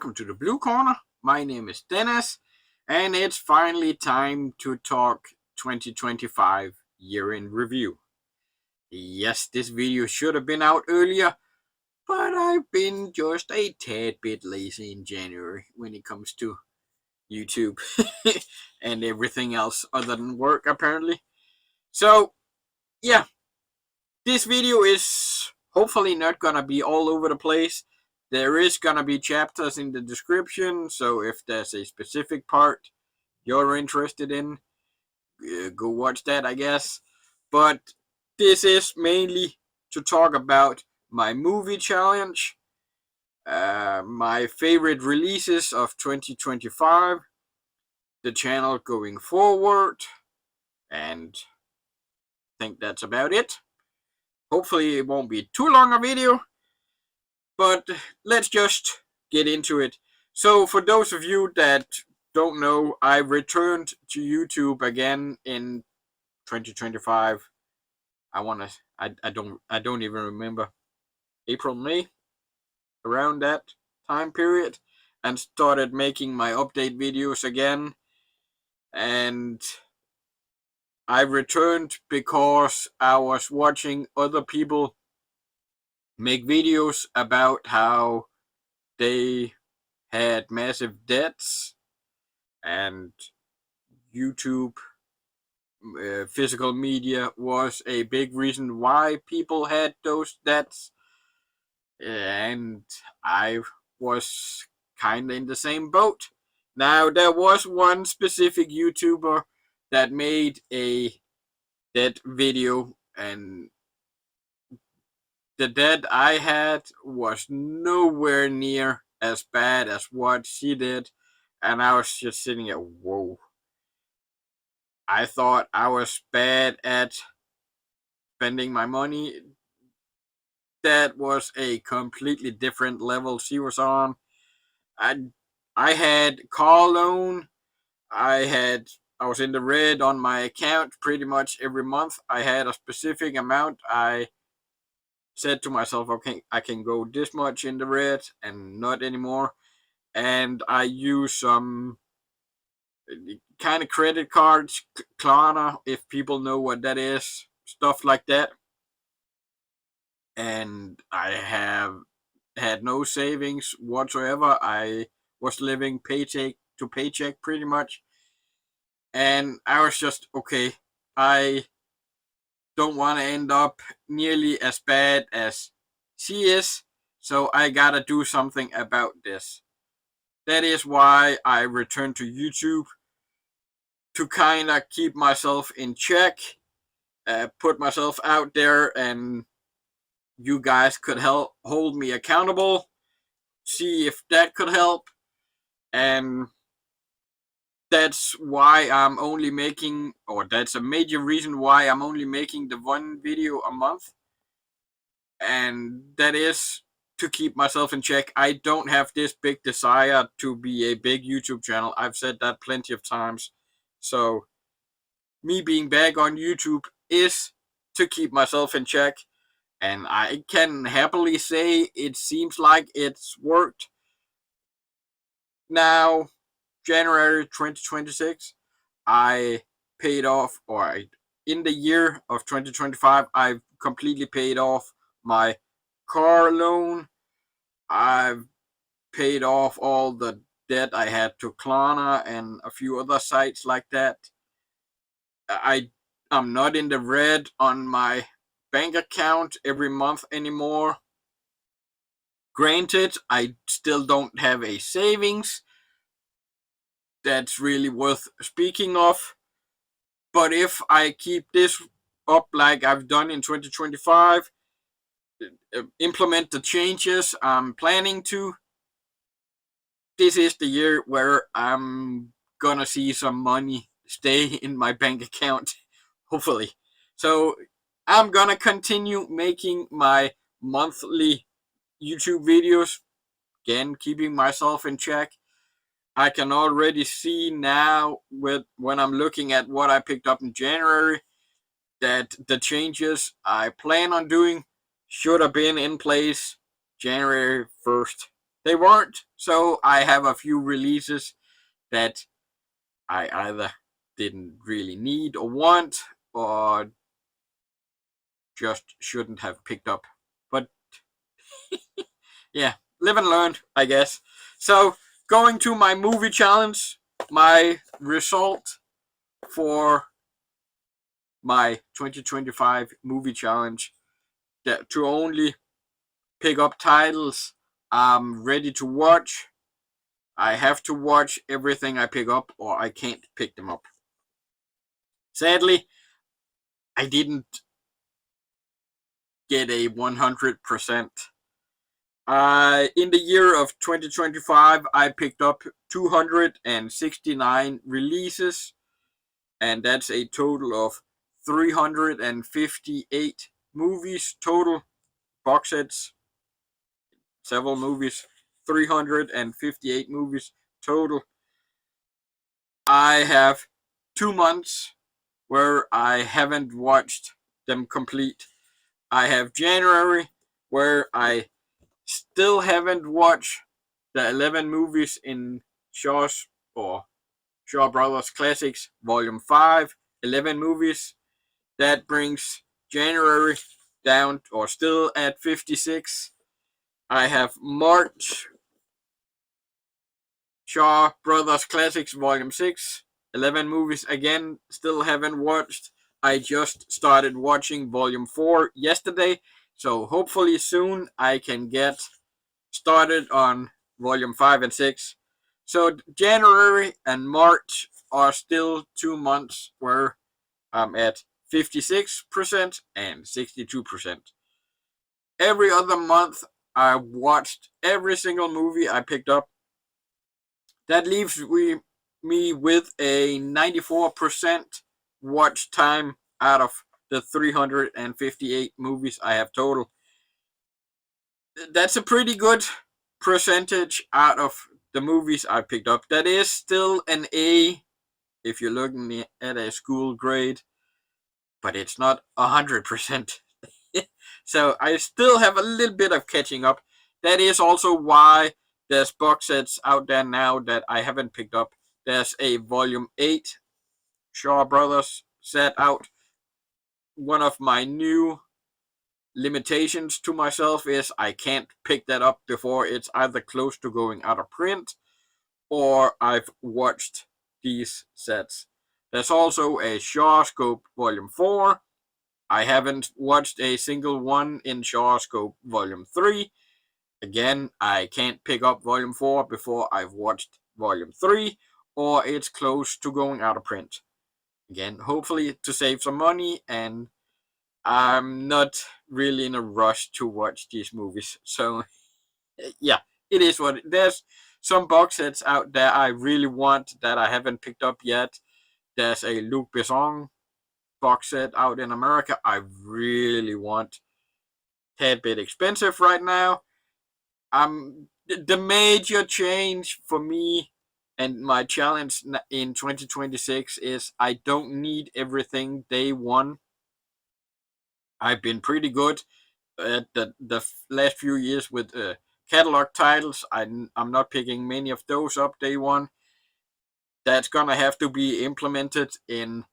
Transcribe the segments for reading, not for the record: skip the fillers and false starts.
welcome to the Blue Corner. My name is Dennis, and it's finally time to talk 2025 year in review. Yes, this video should have been out earlier, but I've been just a tad bit lazy in January when it comes to YouTube and everything else other than work, apparently. So, yeah, this video is hopefully not gonna be all over the place. There is gonna be chapters in the description, so if there's a specific part you're interested in, go watch that, I guess. But this is mainly to talk about my movie challenge, my favorite releases of 2025, the channel going forward, and I think that's about it. Hopefully it won't be too long a video, but let's just get into it. So for those of you that don't know, I returned to YouTube again in 2025. I don't even remember, April, May, around that time period, and started making my update videos again. And I returned because I was watching other people make videos about how they had massive debts, and YouTube, physical media, was a big reason why people had those debts. And I was kind of in the same boat. Now, there was one specific YouTuber that made a debt video, and the debt I had was nowhere near as bad as what she did. And I was just sitting there, whoa. I thought I was bad at spending my money. That was a completely different level she was on. I had car loan. I was in the red on my account pretty much every month. I had a specific amount. I said to myself, okay, I can go this much in the red and not anymore. And I use some kind of credit cards, Klarna, if people know what that is, stuff like that. And I have had no savings whatsoever. I was living paycheck to paycheck pretty much. And I was just, okay, I don't want to end up nearly as bad as she is, so I gotta do something about this. That is why I returned to YouTube, to kind of keep myself in check, put myself out there, and you guys could help hold me accountable, see if that could help. And that's why I'm only making, or that's a major reason why I'm only making the one video a month. And that is to keep myself in check. I don't have this big desire to be a big YouTube channel. I've said that plenty of times. So me being back on YouTube is to keep myself in check. And I can happily say it seems like it's worked. Now, January 2026, I paid off, in the year of 2025, I've completely paid off my car loan. I've paid off all the debt I had to Klarna and a few other sites like that. I'm not in the red on my bank account every month anymore. Granted, I still don't have a savings that's really worth speaking of. But if I keep this up like I've done in 2025, implement the changes I'm planning to, this is the year where I'm gonna see some money stay in my bank account, hopefully. So I'm gonna continue making my monthly YouTube videos, again, keeping myself in check. I can already see now, when I'm looking at what I picked up in January, that the changes I plan on doing should have been in place January 1st they weren't. So I have a few releases that I either didn't really need or want, or just shouldn't have picked up. But yeah, live and learn, I guess. So, going to my movie challenge, my result for my 2025 movie challenge, that to only pick up titles I'm ready to watch. I have to watch everything I pick up, or I can't pick them up. Sadly, I didn't get a 100%. In the year of 2025, I picked up 269 releases, and that's a total of 358 movies total, box sets, several movies, 358 movies total. I have 2 months where I haven't watched them complete. I have January where I still haven't watched the 11 movies in Shaw's or Shaw Brothers Classics Volume 5, 11 movies. That brings January down or still at 56. I have March Shaw Brothers Classics Volume 6, 11 movies again, still haven't watched. I just started watching Volume 4 yesterday, so hopefully soon I can get started on Volume 5 and 6. So January and March are still 2 months where I'm at 56% and 62%. Every other month, I watched every single movie I picked up. That leaves me with a 94% watch time out of the 358 movies I have total. That's a pretty good percentage out of the movies I picked up. That is still an A if you're looking at a school grade, but it's not 100%. So I still have a little bit of catching up. That is also why there's box sets out there now that I haven't picked up. There's a Volume 8 Shaw Brothers set out. One of my new limitations to myself is I can't pick that up before it's either close to going out of print or I've watched these sets. There's also a Shaw Scope Volume 4. I haven't watched a single one in Shaw Scope Volume 3. Again, I can't pick up Volume 4 before I've watched Volume 3 or it's close to going out of print. Again, hopefully to save some money, and I'm not really in a rush to watch these movies. So, yeah, it is what there's some box sets out there I really want that I haven't picked up yet. There's a Luc Besson box set out in America I really want. Tad bit expensive right now. The major change for me and my challenge in 2026 is I don't need everything day one. I've been pretty good at the last few years with catalog titles. I'm not picking many of those up day one. That's gonna have to be implemented in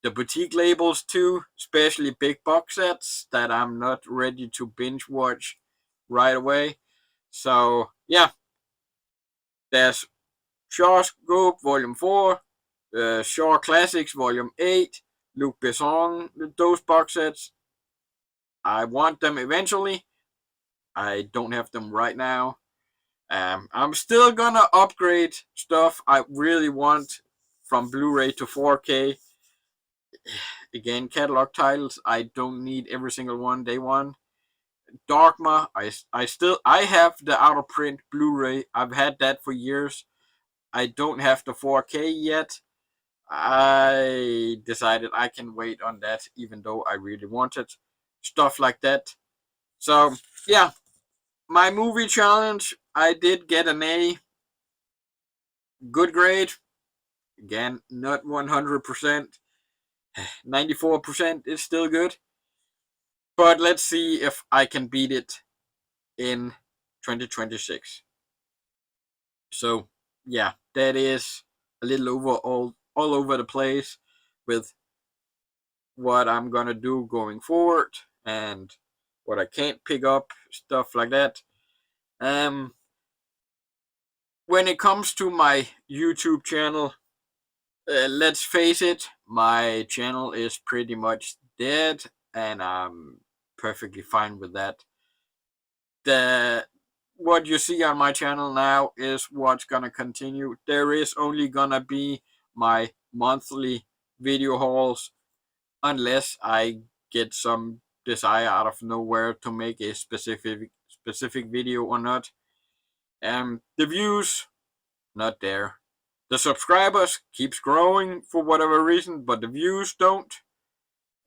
the boutique labels too, especially big box sets that I'm not ready to binge watch right away. So yeah, there's Shaw Scope Volume 4, Shaw Classics Volume 8, Luc Besson, those box sets. I want them eventually. I don't have them right now. I'm still gonna upgrade stuff I really want from Blu-ray to 4K. Again, catalog titles, I don't need every single one day one. Dogma, I have the out of print Blu-ray. I've had that for years. I don't have the 4K yet. I decided I can wait on that even though I really want it. Stuff like that. So, yeah, my movie challenge, I did get an A. Good grade. Again, not 100%. 94% is still good. But let's see if I can beat it in 2026. So yeah, that is a little all over the place with what I'm gonna do going forward and what I can't pick up, stuff like that. Um, when it comes to my YouTube channel, let's face it, my channel is pretty much dead, and I'm perfectly fine with that. The What you see on my channel now is what's gonna continue. There is only gonna be my monthly video hauls unless I get some desire out of nowhere to make a specific video or not. The views not there. The subscribers keeps growing for whatever reason, but the views don't.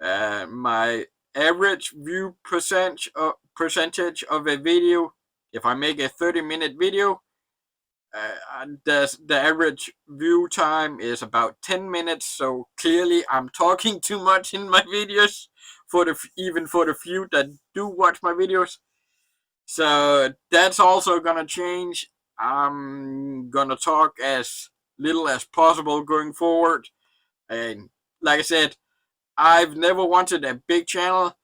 My average view percentage of a video, if I make a 30-minute video, the average view time is about 10 minutes. So clearly, I'm talking too much in my videos even for the few that do watch my videos. So that's also gonna change. I'm gonna talk as little as possible going forward. And like I said, I've never wanted a big channel.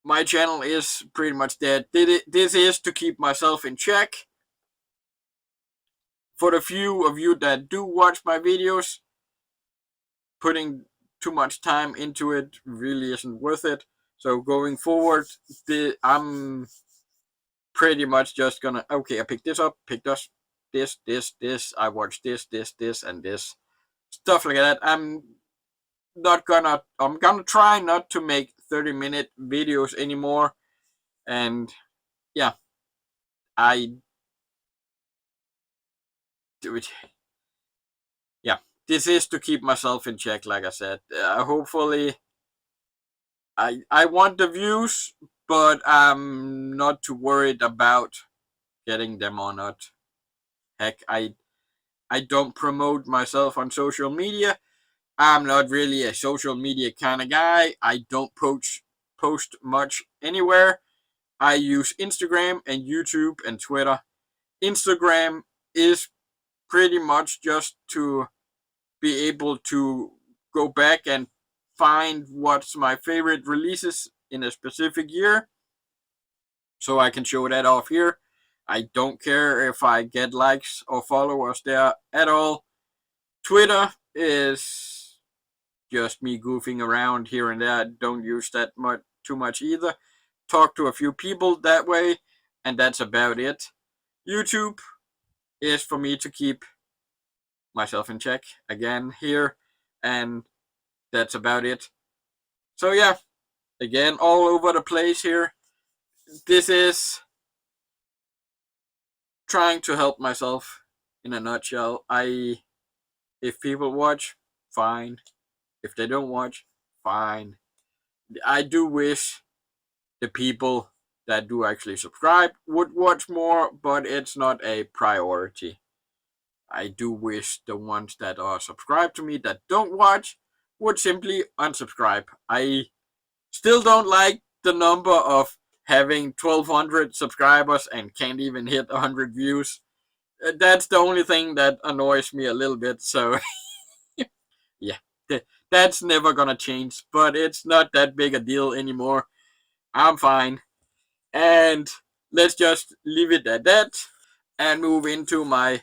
My channel is pretty much dead. This is to keep myself in check. For the few of you that do watch my videos, putting too much time into it really isn't worth it. So going forward, I'm pretty much just gonna, okay, I picked this up, picked this, I watched this, and this. Stuff like that. I'm gonna try not to make 30-minute videos anymore. And yeah, I do it. Yeah, this is to keep myself in check, like I said. Hopefully, I want the views, but I'm not too worried about getting them or not. Heck, I don't promote myself on social media. I'm not really a social media kind of guy. I don't post much anywhere. I use Instagram and YouTube and Twitter. Instagram is pretty much just to be able to go back and find what's my favorite releases in a specific year, so I can show that off here. I don't care if I get likes or followers there at all. Twitter is just me goofing around here and there. I don't use that too much either. Talk to a few people that way, and that's about it. YouTube is for me to keep myself in check again here, and that's about it. So yeah, again, all over the place here. This is trying to help myself in a nutshell. If people watch, fine. If they don't watch, fine. I do wish the people that do actually subscribe would watch more, but it's not a priority. I do wish the ones that are subscribed to me that don't watch would simply unsubscribe. I still don't like the number of having 1,200 subscribers and can't even hit 100 views. That's the only thing that annoys me a little bit. So yeah, that's never gonna change, but it's not that big a deal anymore. I'm fine. And let's just leave it at that and move into my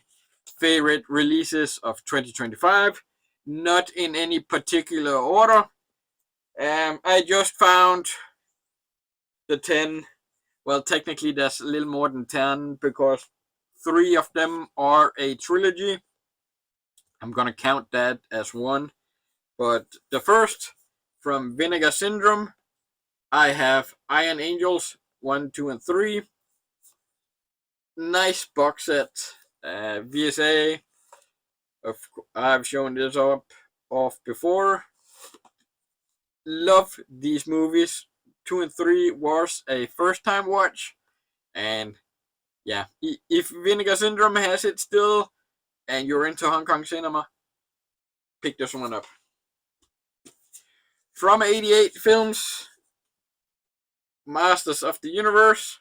favorite releases of 2025. Not in any particular order. I just found the 10. Well, technically, there's a little more than 10 because 3 of them are a trilogy. I'm gonna count that as one. But the first, from Vinegar Syndrome, I have Iron Angels 1, 2, and 3. Nice box set. VSA. I've shown this off before. Love these movies. 2 and 3 was a first time watch. And yeah, if Vinegar Syndrome has it still and you're into Hong Kong cinema, pick this one up. From 88 Films, Masters of the Universe,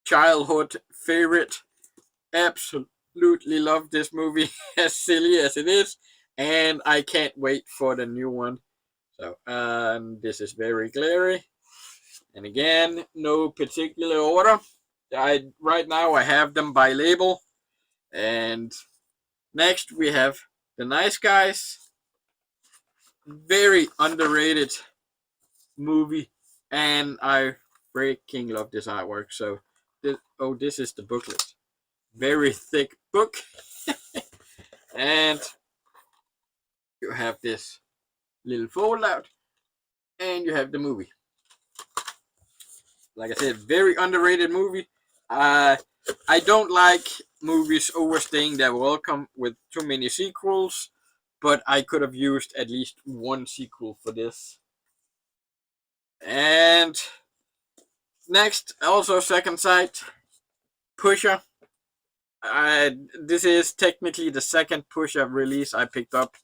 childhood favorite. absolutely love this movie, as silly as it is, and I can't wait for the new one. So, this is very glary, and again, no particular order. Right now I have them by label, and next we have The Nice Guys, very underrated movie, and I freaking love this artwork. So, this is the booklet. Very thick book, and you have this little fold out, and you have the movie. Like I said, very underrated movie. I don't like movies overstaying their welcome with too many sequels, but I could have used at least one sequel for this. And next, also second sight, Pusher. This is technically the second Pusher release I picked up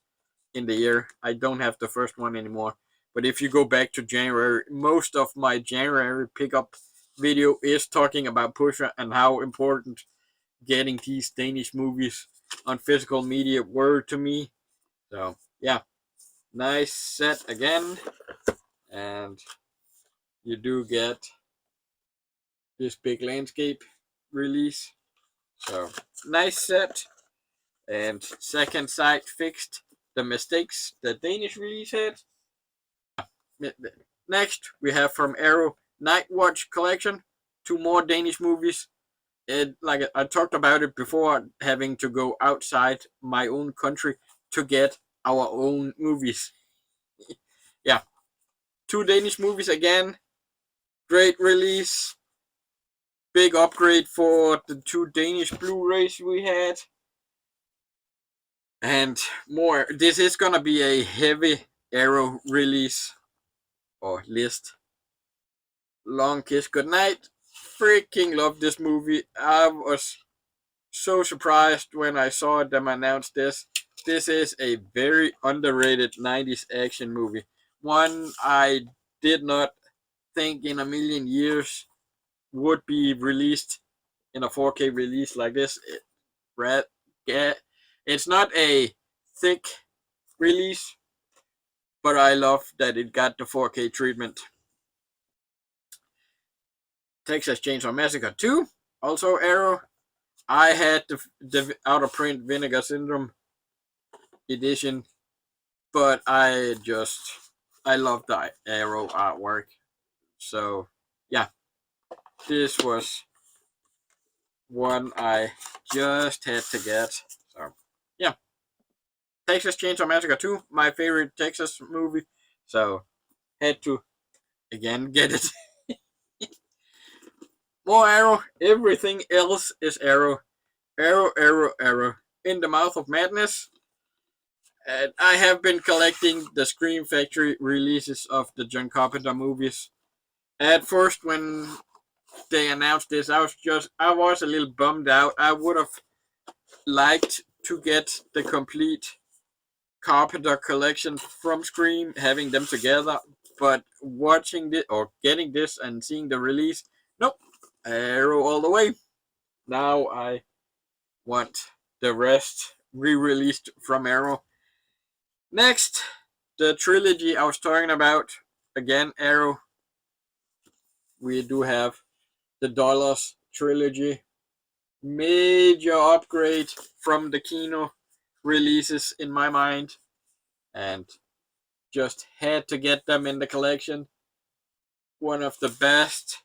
in the year. I don't have the first one anymore. But if you go back to January, most of my January pickup video is talking about Pusher and how important getting these Danish movies on physical media were to me. So, yeah, nice set again. And you do get this big landscape release. So, nice set. And second side fixed the mistakes the Danish release had. Next, we have from Arrow Night Watch Collection, 2 more Danish movies. Like I talked about it before, having to go outside my own country to get our own movies. Yeah, 2 Danish movies again. Great release. Big upgrade for the 2 Danish Blu-rays we had. And more. This is gonna be a heavy Arrow release or list. Long Kiss Goodnight. Freaking love this movie. I was so surprised when I saw them announce this. This is a very underrated 90s action movie. One I did not think in a million years would be released in a 4K release like this. It's not a thick release, but I love that it got the 4K treatment. Texas Chainsaw Massacre 2, also Arrow. I had the out of print Vinegar Syndrome edition, but I love the Arrow artwork. So, yeah, this was one I just had to get. So, yeah, Texas Chainsaw Massacre 2, my favorite Texas movie. So, had to again get it. More Arrow. Everything else is Arrow. Arrow, Arrow, Arrow. In the Mouth of Madness. And I have been collecting the Scream Factory releases of the John Carpenter movies. At first, when they announced this, I was a little bummed out. I would have liked to get the complete Carpenter collection from Scream, having them together. But watching this or getting this and seeing the release, nope, Arrow all the way. Now I want the rest re-released from Arrow. Next, the trilogy I was talking about. Again, Arrow. We do have the Dollars trilogy. Major upgrade from the Kino releases in my mind. And just had to get them in the collection. One of the best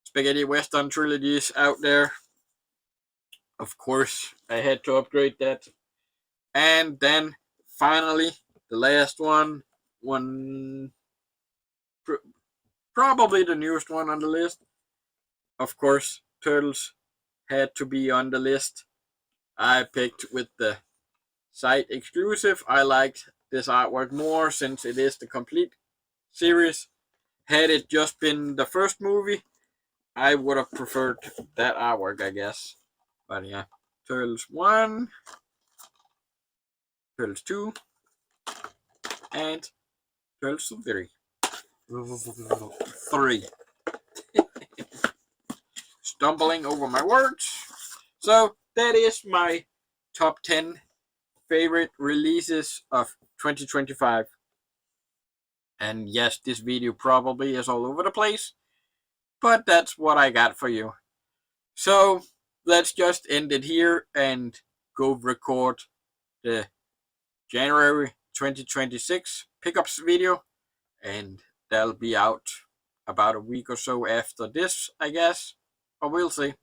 spaghetti western trilogies out there. Of course, I had to upgrade that. And then finally, the last one probably the newest one on the list. Of course, Turtles had to be on the list. I picked with the site exclusive. I liked this artwork more since it is the complete series. Had it just been the first movie, I would have preferred that artwork, I guess. But yeah, Turtles 1, Turtles 2, and Turtles 3. 3. Stumbling over my words. So that is my top 10 favorite releases of 2025. And yes, this video probably is all over the place, but that's what I got for you. So let's just end it here and go record the January 2026 pickups video, and that'll be out about a week or so after this, I guess, or we'll see.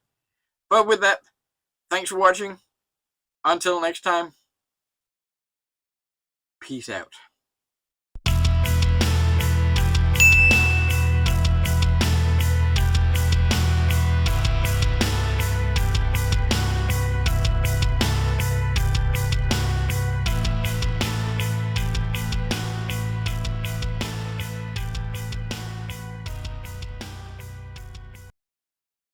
But with that, thanks for watching. Until next time, peace out.